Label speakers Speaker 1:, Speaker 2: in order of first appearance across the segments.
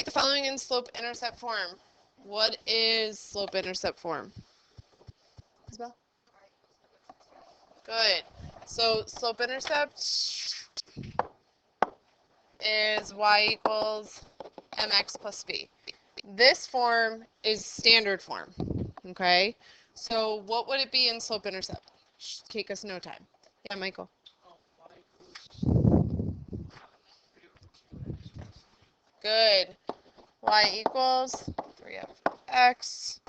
Speaker 1: Write the following in slope-intercept form. What is slope-intercept form? Isabel? Good. So slope-intercept is y equals mx plus b. This form is standard form, okay? So what would it be in slope-intercept? Take us no time. Yeah, Michael. Good. Y equals 3x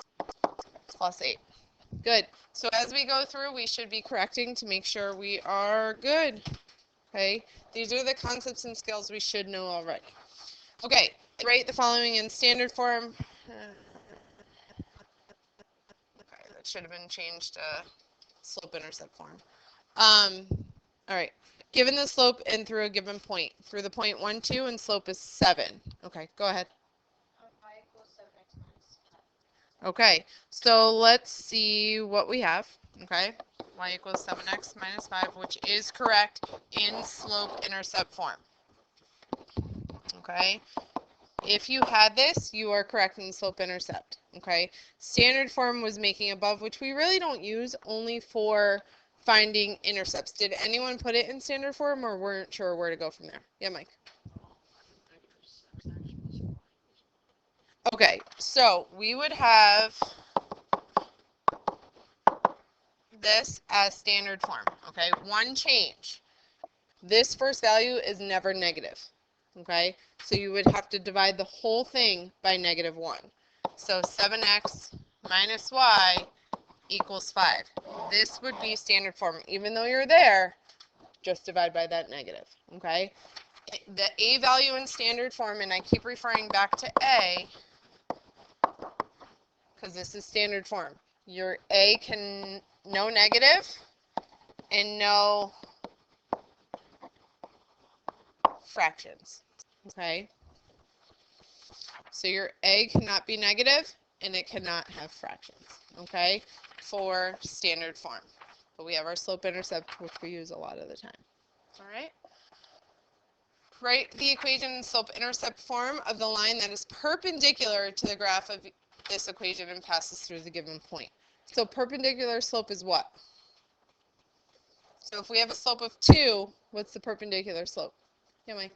Speaker 1: plus 8. Good. So as we go through, we should be correcting to make sure we are good. Okay? These are the concepts and skills we should know already. Okay. Write the following in standard form. Okay, that should have been changed to slope-intercept form. All right. Given the slope and through a given point. Through the point 1, 2, and slope is 7. Okay, go ahead. Okay, so let's see what we have. Okay, y equals 7x minus 5, which is correct in slope-intercept form. Okay, if you had this, you are correct in slope-intercept. Okay, standard form was making above, which we really don't use, only for finding intercepts. Did anyone put it in standard form or weren't sure where to go from there? Yeah, Mike. Okay, so we would have this as standard form, okay? One change. This first value is never negative, okay? So you would have to divide the whole thing by -1. So 7x minus y equals 5. This would be standard form. Even though you're there, just divide by that negative, okay? The a value in standard form, and I keep referring back to a, because this is standard form. Your a can, no negative and no fractions, okay? So your a cannot be negative and it cannot have fractions, okay, for standard form. But we have our slope-intercept, which we use a lot of the time, all right? Write the equation in slope-intercept form of the line that is perpendicular to the graph of this equation and passes through the given point. So perpendicular slope is what? So if we have a slope of 2, what's the perpendicular slope? Yeah, Mike?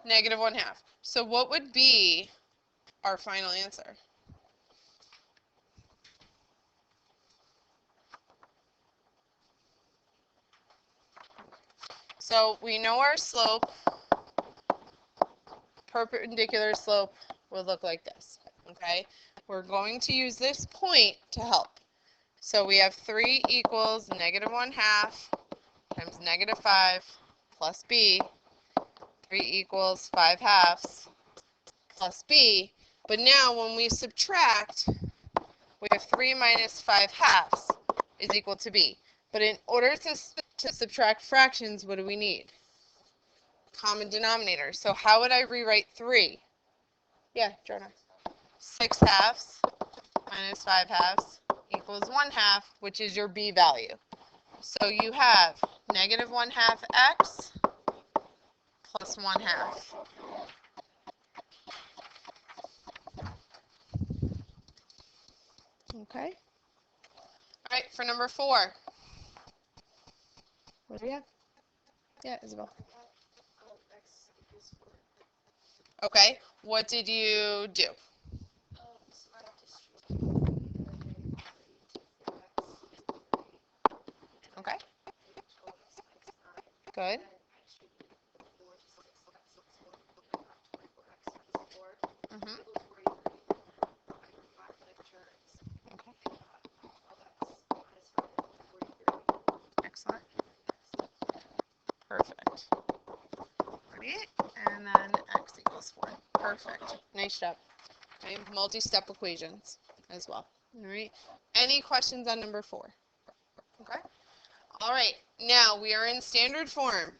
Speaker 1: -1/2. So what would be our final answer? So we know our slope, perpendicular slope, would look like this, okay? We're going to use this point to help. So we have 3 equals -1/2 times -5 plus b. 3 equals 5/2 plus b. But now when we subtract, we have 3 minus 5/2 is equal to b. But in order to subtract fractions, what do we need? Common denominator. So how would I rewrite 3? Yeah, Jonah. 6/2 minus 5/2 equals 1/2, which is your b value. So you have -1/2 x plus 1/2. Okay. All right, for number 4. What do we have? Yeah, Isabel. Okay, what did you do? Okay. Good. Mm-hmm. Okay. Excellent. Perfect. 48, and then x equals 4. Perfect. Nice job. Okay, multi-step equations as well. All right. Any questions on number 4? Okay. All right. Now we are in standard form,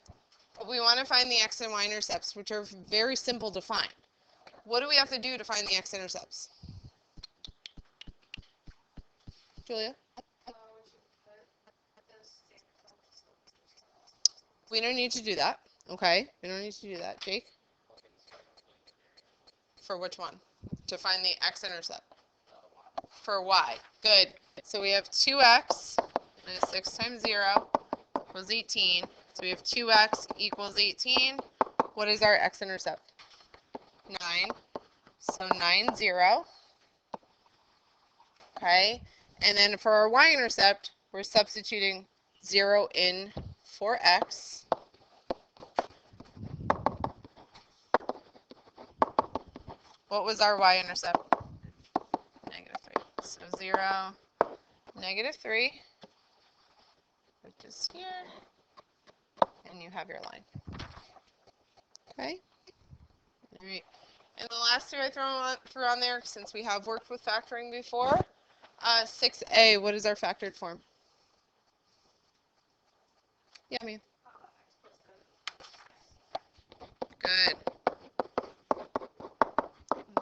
Speaker 1: but we want to find the x and y intercepts, which are very simple to find. What do we have to do to find the x-intercepts? Julia? We don't need to do that. Okay, we don't need to do that. Jake? For which one? To find the x-intercept. For y. Good. So we have 2x minus 6 times 0 equals 18. So we have 2x equals 18. What is our x-intercept? 9. So 9, 0. Okay. And then for our y-intercept, we're substituting 0 in for x. What was our y-intercept? Negative 3. So 0, negative 3, which is here, and you have your line. Okay? All right. And the last two I threw on there, since we have worked with factoring before, 6a, what is our factored form? Yeah, me. Good.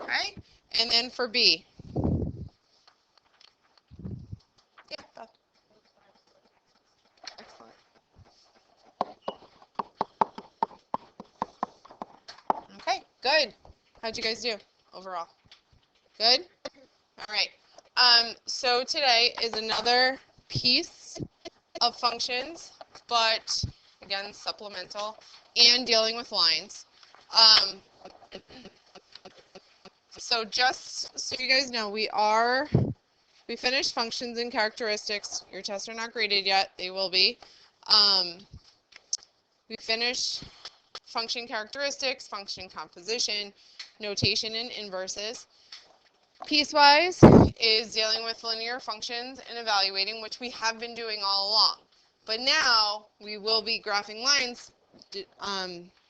Speaker 1: Okay. And then for b. Yeah, Beth. Excellent. Okay, good. How'd you guys do overall? Good? All right. So today is another piece of functions, but again, supplemental and dealing with lines. So just so you guys know, we finished functions and characteristics. Your tests are not graded yet. They will be. We finished function characteristics, function composition, notation, and inverses. Piecewise is dealing with linear functions and evaluating, which we have been doing all along. But now we will be graphing lines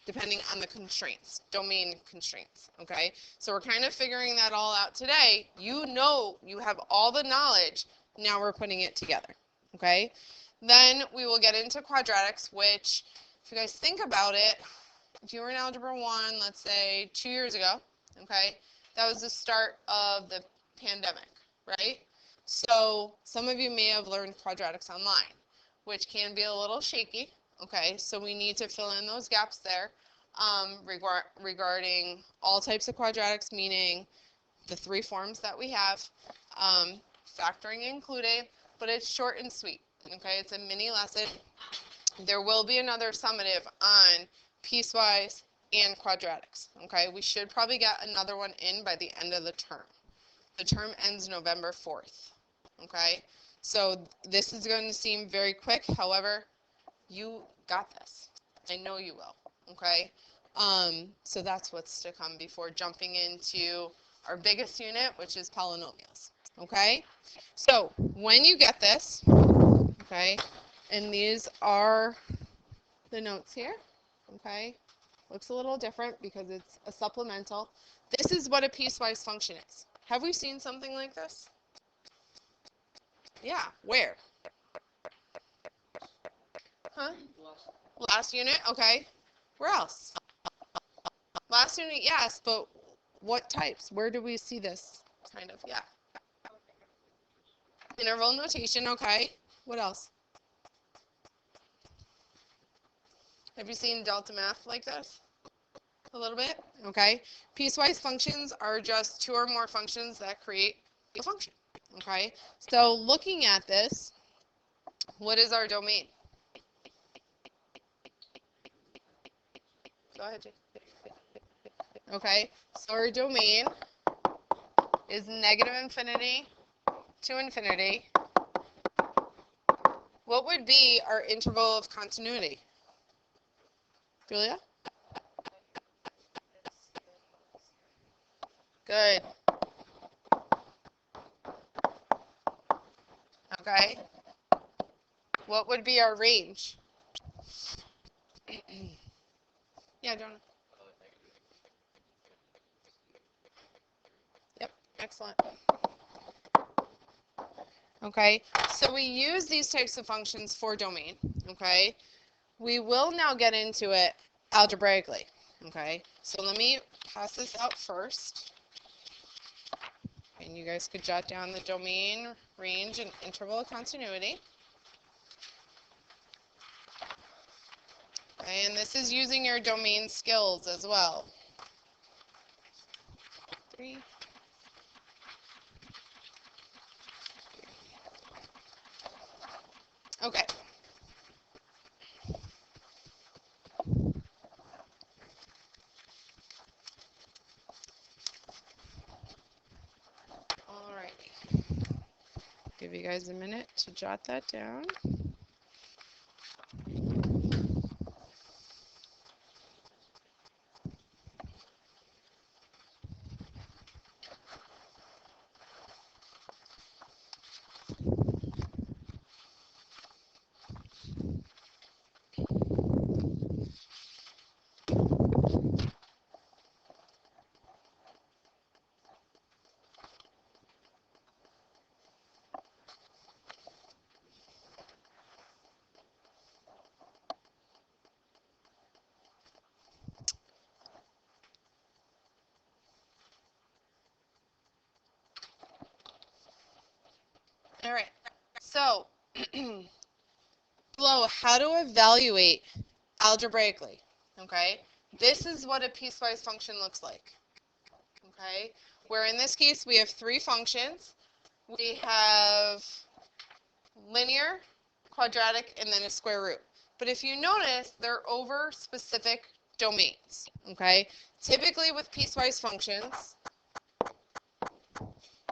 Speaker 1: depending on the constraints, domain constraints, okay? So we're kind of figuring that all out today. You know, you have all the knowledge. Now we're putting it together, okay? Then we will get into quadratics, which, if you guys think about it, if you were in Algebra 1, let's say 2 years ago, okay, that was the start of the pandemic, right? So some of you may have learned quadratics online, which can be a little shaky, okay? So we need to fill in those gaps there regarding all types of quadratics, meaning the 3 forms that we have, factoring included, but it's short and sweet, okay? It's a mini lesson. There will be another summative on piecewise and quadratics, okay? We should probably get another one in by the end of the term. The term ends November 4th, okay? So this is going to seem very quick. However, you got this. I know you will, okay? So that's what's to come before jumping into our biggest unit, which is polynomials, okay? So when you get this, okay, and these are the notes here, okay? Looks a little different because it's a supplemental. This is what a piecewise function is. Have we seen something like this? Yeah, where? Huh? Last unit, okay. Where else? Last unit, yes, but what types? Where do we see this? Kind of, yeah. Interval notation, okay. What else? Have you seen delta math like this? A little bit, okay. Piecewise functions are just 2 or more functions that create a function, okay. So looking at this, what is our domain? Go ahead, Jay. Okay, so our domain is negative infinity to infinity. What would be our interval of continuity? Julia? Good. Okay. What would be our range? Yeah, Jonah. Yep, excellent. Okay, so we use these types of functions for domain, okay? We will now get into it algebraically, okay? So let me pass this out first. And you guys could jot down the domain, range, and interval of continuity. Okay, and this is using your domain skills as well. 3. Okay. All right. Give you guys a minute to jot that down. All right. So, below, how to evaluate algebraically. Okay. This is what a piecewise function looks like. Okay. Where in this case we have 3 functions. We have linear, quadratic, and then a square root. But if you notice, they're over specific domains. Okay. Typically with piecewise functions,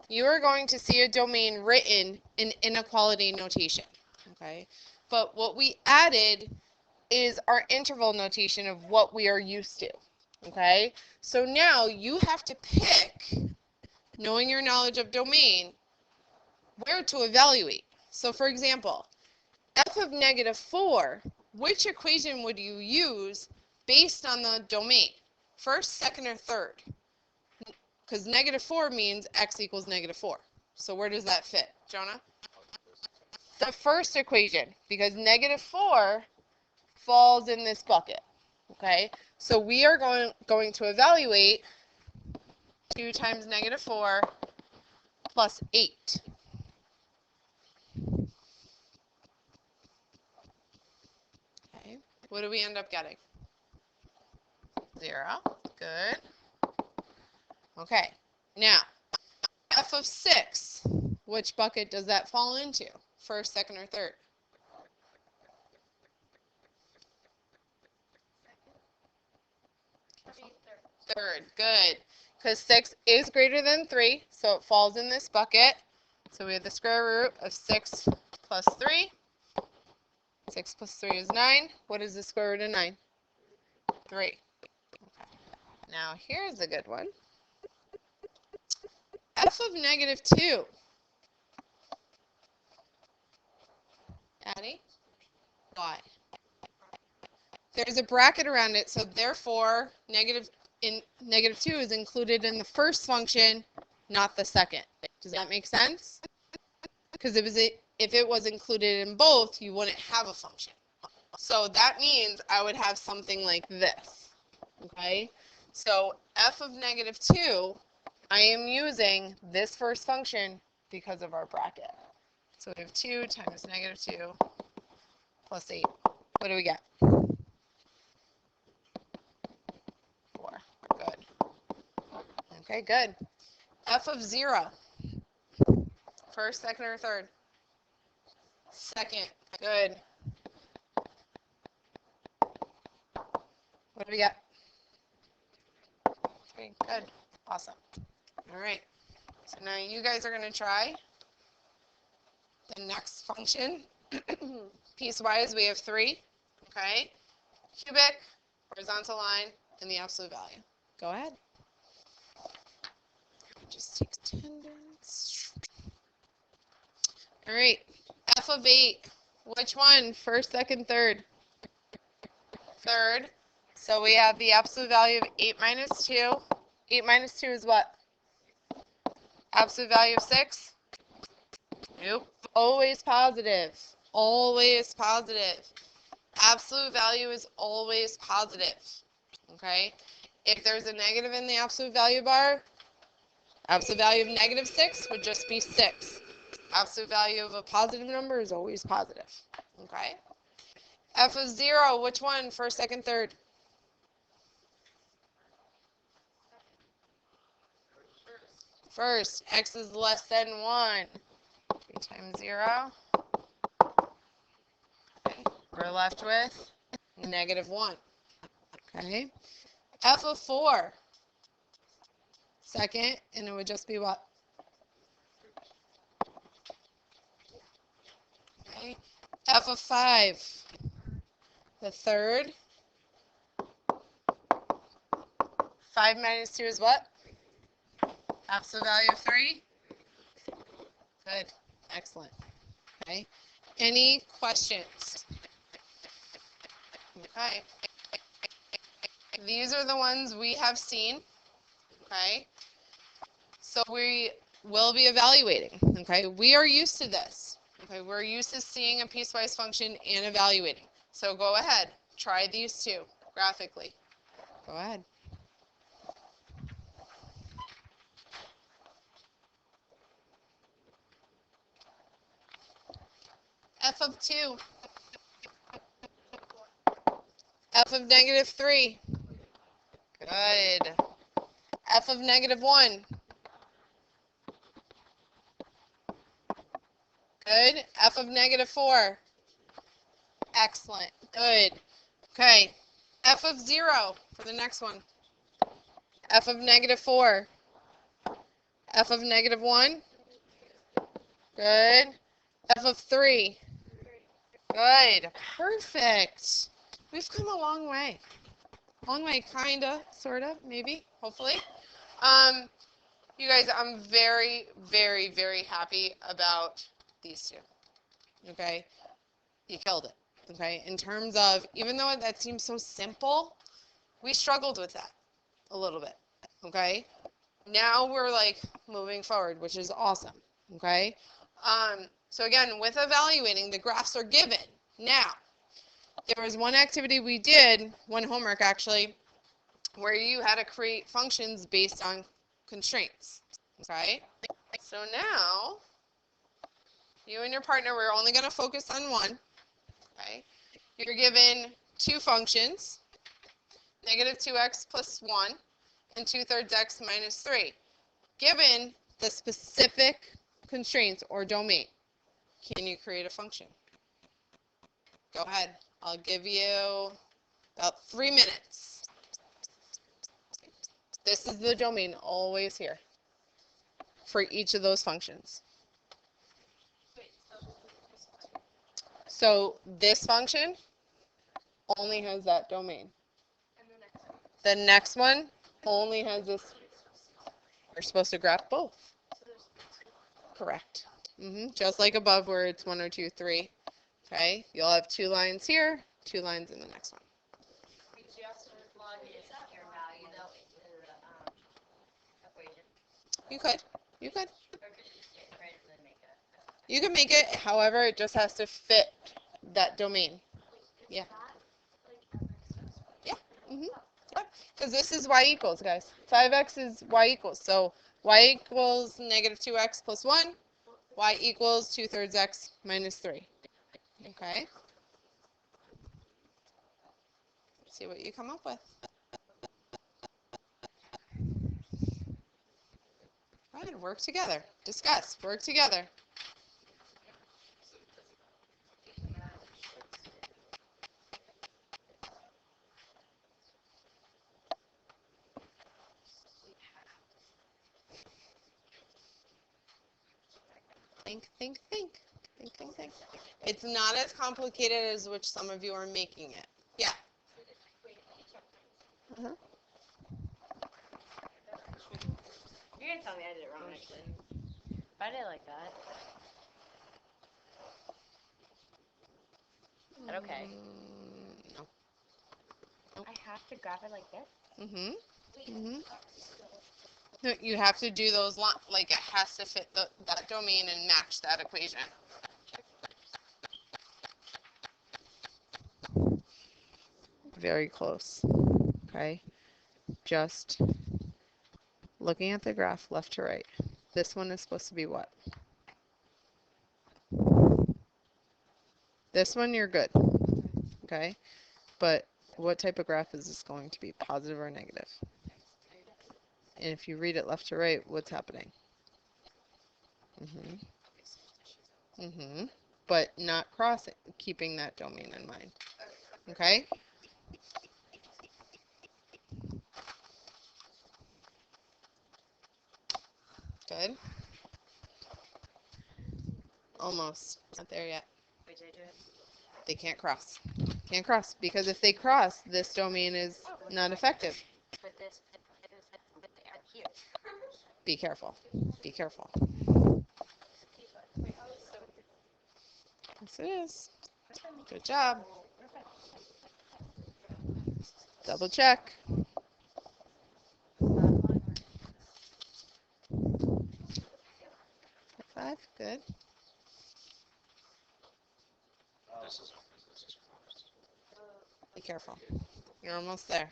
Speaker 1: you are going to see a domain written in inequality notation. Okay. But what we added is our interval notation of what we are used to. Okay. So now you have to pick, knowing your knowledge of domain, where to evaluate. So for example, f of -4, which equation would you use based on the domain? First, second, or third? Because -4 means x equals -4. So where does that fit, Jonah? The first equation, because -4 falls in this bucket. Okay, so we are going to evaluate 2 times -4 plus 8. Okay, what do we end up getting? 0. Good. Okay, now f of 6, which bucket does that fall into? First, second, or third? Third. Good. Because 6 is greater than 3, so it falls in this bucket. So we have the square root of 6 plus 3. 6 plus 3 is 9. What is the square root of 9? 3. Okay. Now here's a good one. F of -2. Addie? Why? There's a bracket around it, so therefore -2 is included in the first function, not the second. Does that make sense? Because if it was included in both, you wouldn't have a function. So that means I would have something like this. Okay? So f of -2, I am using this first function because of our bracket. So we have 2 times -2 plus 8. What do we get? 4. Good. Okay, good. F of 0. First, second, or third? Second. Good. What do we get? 3. Good. Awesome. All right. So now you guys are going to try the next function. Piecewise, we have 3. Okay. Cubic, horizontal line, and the absolute value. Go ahead. It just takes 10 minutes. All right. F of 8. Which one? First, second, third? Third. So we have the absolute value of 8 minus 2. 8 minus 2 is what? Absolute value of 6? Nope. Always positive. Always positive. Absolute value is always positive. Okay? If there's a negative in the absolute value bar, absolute value of -6 would just be 6. Absolute value of a positive number is always positive. Okay? F of 0, which one? First, second, third? First, x is less than 1. 3 times 0. Okay. We're left with negative 1. Okay. F of 4. Second, and it would just be what? Okay. F of 5. The third. 5 minus 2 is what? Half the value of 3? Good. Excellent. Okay. Any questions? Okay. These are the ones we have seen. Okay. So we will be evaluating. Okay. We are used to this. Okay. We're used to seeing a piecewise function and evaluating. So go ahead. Try these two graphically. Go ahead. F of 2. F of negative 3. Good. F of negative 1. Good. F of negative 4. Excellent. Good. Okay. F of 0 for the next one. F of negative 4. F of negative 1. Good. F of 3. Good. Perfect. We've come a long way. Long way, kinda, sorta, maybe, hopefully. You guys, I'm very, very, very happy about these two. Okay? You killed it. Okay? In terms of, even though that seems so simple, we struggled with that a little bit. Okay? Now we're like moving forward, which is awesome. Okay? So again, with evaluating, the graphs are given. Now, there was one activity we did, one homework actually, where you had to create functions based on constraints. Okay? So now, you and your partner, we're only going to focus on one. Okay? You're given two functions, negative 2x plus 1 and 2/3 x minus 3. Given the specific constraints or domain, can you create a function? Go ahead. I'll give you about 3 minutes. This is the domain always here for each of those functions. So this function only has that domain. The next one only has this. We're supposed to graph both. Correct. Just like above where it's 1 or 2, 3. Okay, you'll have 2 lines here, 2 lines in the next one. You could. You could. You can make it, however, it just has to fit that domain. Yeah. Yeah. Because this is y equals, guys. 5x is y equals. So y equals negative 2x plus 1. Y equals 2/3 x minus 3. Okay. Let's see what you come up with. Go ahead, work together. Discuss. Work together. Think, think, think. Think, think, think. It's not as complicated as which some of you are making it. Yeah.
Speaker 2: You're gonna tell me I did it wrong, actually. If I did it like that. Is that okay?
Speaker 1: No.
Speaker 2: I have to graph it like this?
Speaker 1: No, you have to do those, like it has to fit that domain and match that equation. Very close. Okay. Just looking at the graph left to right. This one is supposed to be what? This one you're good. Okay. But what type of graph is this going to be? Positive or negative? And if you read it left to right, what's happening? But not crossing, keeping that domain in mind. Okay? Good. Almost. Not there yet.
Speaker 2: Wait, did I do it?
Speaker 1: They can't cross. Can't cross because if they cross, this domain is not effective.
Speaker 2: But this, but they are here.
Speaker 1: Be careful. Be careful. Yes, it is. Good job. Double check. 5. Good. Be careful. You're almost there.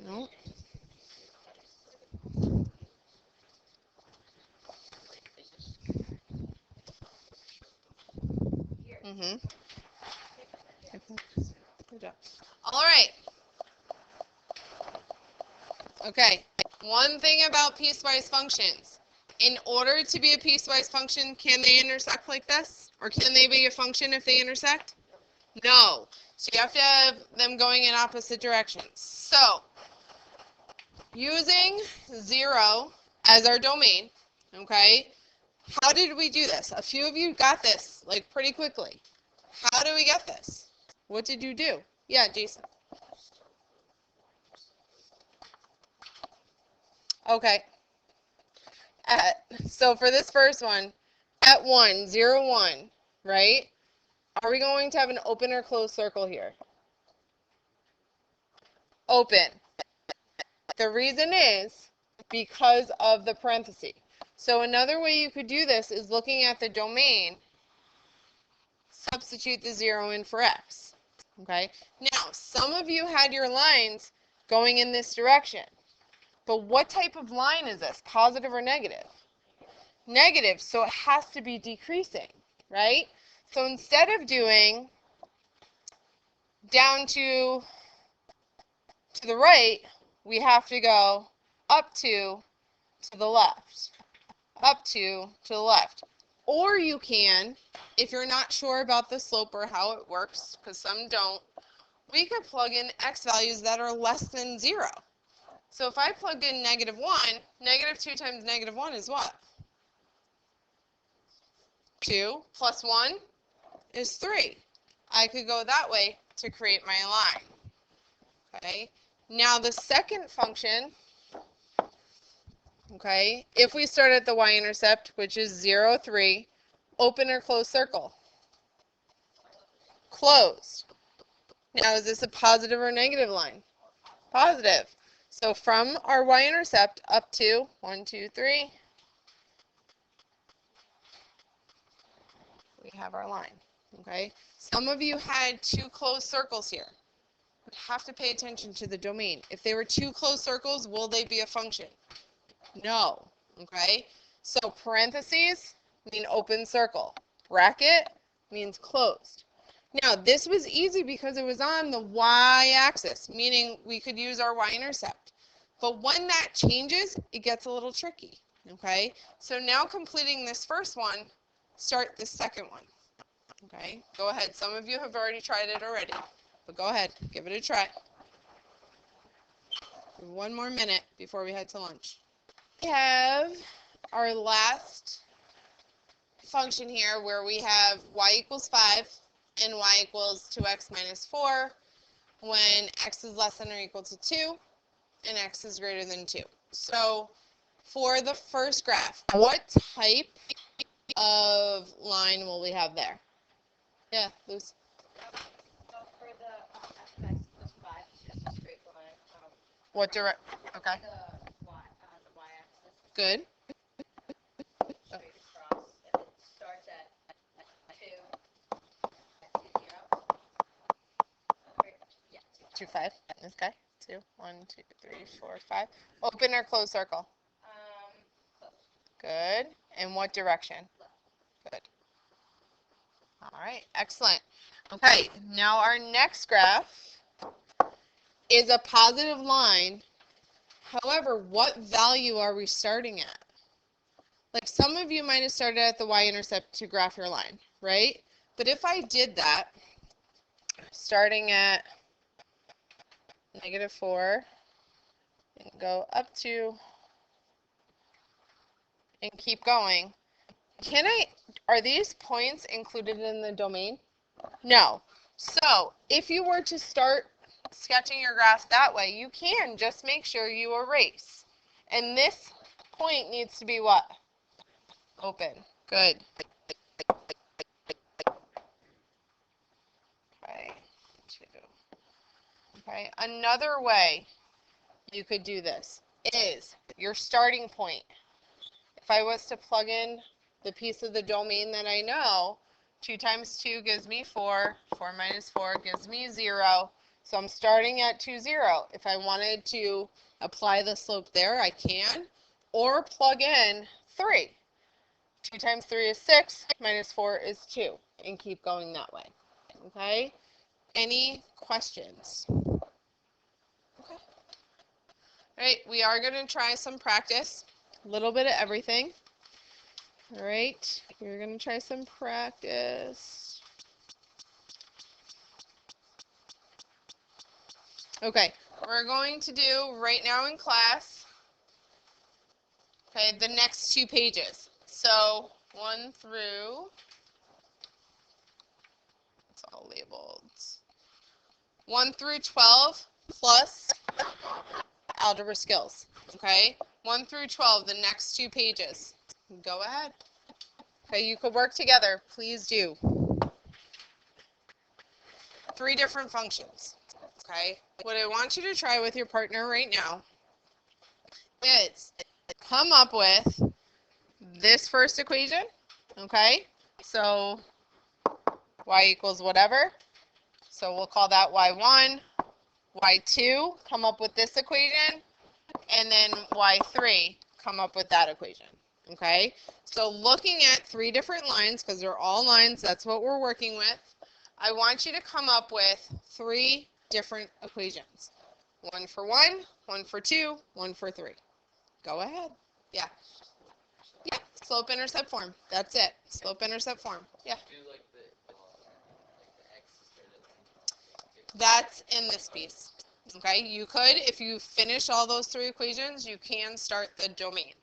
Speaker 1: Nope. Good job. All right. Okay. One thing about piecewise functions. In order to be a piecewise function, can they intersect like this? Or can they be a function if they intersect? No. So you have to have them going in opposite directions. So, using 0 as our domain, okay, how did we do this? A few of you got this, like, pretty quickly. How do we get this? What did you do? Yeah, Jason. Okay. So for this first one, at 1, 0, 1, right? Are we going to have an open or closed circle here? Open. The reason is because of the parenthesis. So another way you could do this is looking at the domain, substitute the 0 in for x. Okay? Now, some of you had your lines going in this direction. But what type of line is this? Positive or negative? Negative, so it has to be decreasing, right? So instead of doing down to the right, we have to go up to the left. Up to the left. Or you can, if you're not sure about the slope or how it works, because some don't, we could plug in x values that are less than 0. So if I plug in -1, -2 times -1 is what? 2 plus 1 is 3. I could go that way to create my line. Okay. Now the second function, okay, if we start at the y-intercept, which is 0, 3, open or closed circle? Closed. Now is this a positive or negative line? Positive. So from our y-intercept up to 1, 2, 3, we have our line. Okay. Some of you had 2 closed circles here. We have to pay attention to the domain. If they were 2 closed circles, will they be a function? No. Okay. So parentheses mean open circle. Bracket means closed. Now this was easy because it was on the y-axis, meaning we could use our y-intercept. But when that changes, it gets a little tricky. Okay. So now completing this first one, start the second one. Okay. Go ahead. Some of you have already tried it already. But go ahead, give it a try. 1 more minute before we head to lunch. We have our last function here where we have y equals 5 and y equals 2x minus 4 when x is less than or equal to 2 and x is greater than 2. So for the first graph, what type of line will we have there? Yeah, Luce.
Speaker 2: For the x plus 5, it's just a straight line.
Speaker 1: What direct? Okay.
Speaker 2: The y-axis.
Speaker 1: Good.
Speaker 2: Straight across. And it starts at 2, 0. Yeah,
Speaker 1: 2, 5. Okay. 2, 1, 2, 3, 4, 5. Open or close circle?
Speaker 2: Close.
Speaker 1: Good. In what direction? Good. All right. Excellent. Okay. Now our next graph is a positive line. However, what value are we starting at? Like some of you might have started at the y-intercept to graph your line, right? But if I did that, starting at -4 and go up to and keep going, are these points included in the domain? No. So if you were to start sketching your graph that way, you can just make sure you erase. And this point needs to be what? Open. Good. Okay. 2. Okay. Another way you could do this is your starting point. If I was to plug in the piece of the domain that I know, 2 times 2 gives me 4. 4 minus 4 gives me 0. So I'm starting at 2, 0. If I wanted to apply the slope there, I can. Or plug in 3. 2 times 3 is 6, minus 4 is 2. And keep going that way. Okay? Any questions? Okay. All right, we are going to try some practice. A little bit of everything. All right, we're going to try some practice. Okay, we're going to do right now in class, okay, the next 2 pages. So 1 through, it's all labeled, 1 through 12 plus algebra skills, okay? 1 through 12, the next 2 pages. Go ahead. Okay, you could work together. Please do. 3 different functions, okay? What I want you to try with your partner right now is come up with this first equation, okay? So y equals whatever. So we'll call that y1, y2, come up with this equation, and then y3, come up with that equation, okay? So looking at 3 different lines, because they're all lines, that's what we're working with, I want you to come up with 3 different equations. 1 for 1, 1 for 2, 1 for 3. Go ahead. Yeah. Yeah, slope-intercept form. That's it. Slope-intercept form. Yeah. That's in this piece. Okay, you could, if you finish all those 3 equations, you can start the domain.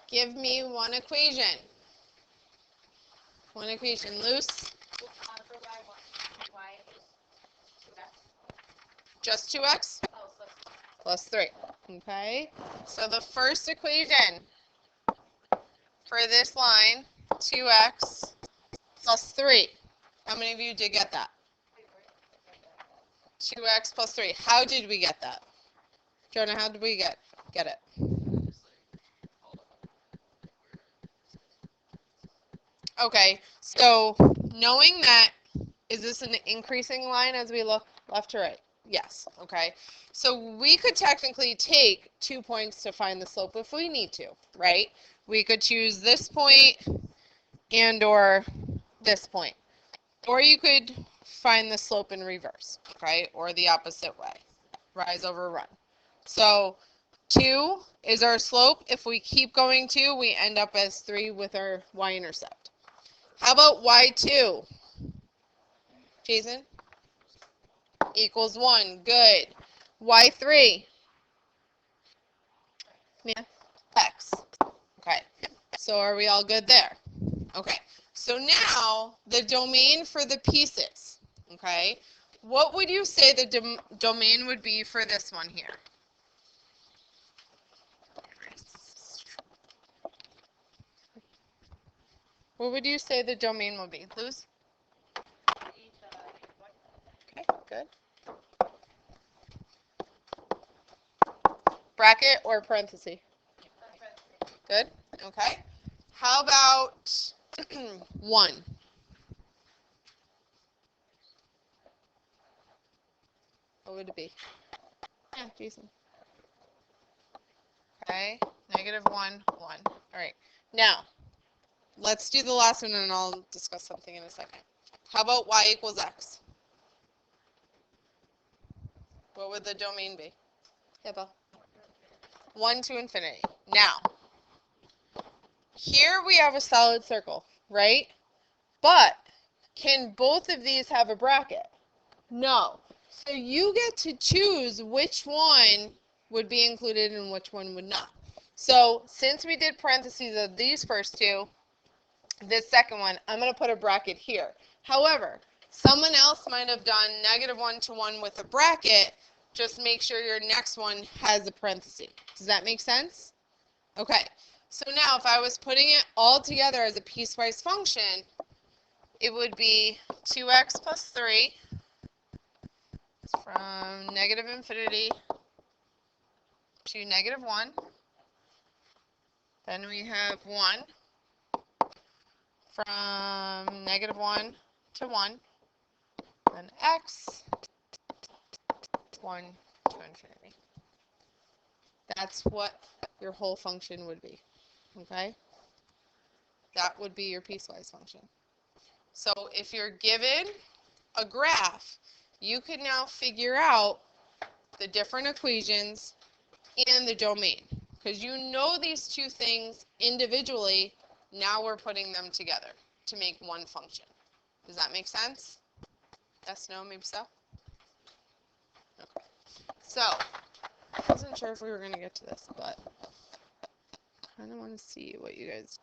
Speaker 1: Give me one equation. One equation. Loose? Just 2x? Plus 3. Okay, so the first equation for this line, 2x plus 3. How many of you did get that? 2x plus 3. How did we get that? Jonah, how did we get it? Okay, so knowing that, is this an increasing line as we look left to right? Yes, okay. So we could technically take 2 points to find the slope if we need to, right? We could choose this point and or this point. Or you could find the slope in reverse, okay? Or the opposite way, rise over run. So 2 is our slope. If we keep going 2, we end up as 3 with our y-intercept. How about y2? Jason? Equals 1. Good. Y3? Yeah. X. Okay. So are we all good there? Okay. So now the domain for the pieces. Okay. What would you say the domain would be for this one here? What would you say the domain would be? Luz? Okay, good. Bracket or parenthesis? Good. Okay. How about 1? What would it be? Yeah, Jason. Okay. negative 1, 1. All right. Now, let's do the last one, and I'll discuss something in a second. How about y equals x? What would the domain be? Yeah, Bill. 1 to infinity. Now, here we have a solid circle, right? But can both of these have a bracket? No. So you get to choose which one would be included and which one would not. So since we did parentheses of these first two, this second one, I'm going to put a bracket here. However, someone else might have done negative 1 to 1 with a bracket. Just make sure your next one has a parenthesis. Does that make sense? Okay. So now if I was putting it all together as a piecewise function, it would be 2x plus 3 from negative infinity to negative 1. Then we have 1 from negative 1 to 1. Then x, 1 to infinity. That's what your whole function would be. Okay? That would be your piecewise function. So if you're given a graph, you can now figure out the different equations and the domain. Because you know these two things individually, now we're putting them together to make one function. Does that make sense? Yes, no, maybe so? Okay. So, I wasn't sure if we were going to get to this, but I kind of want to see what you guys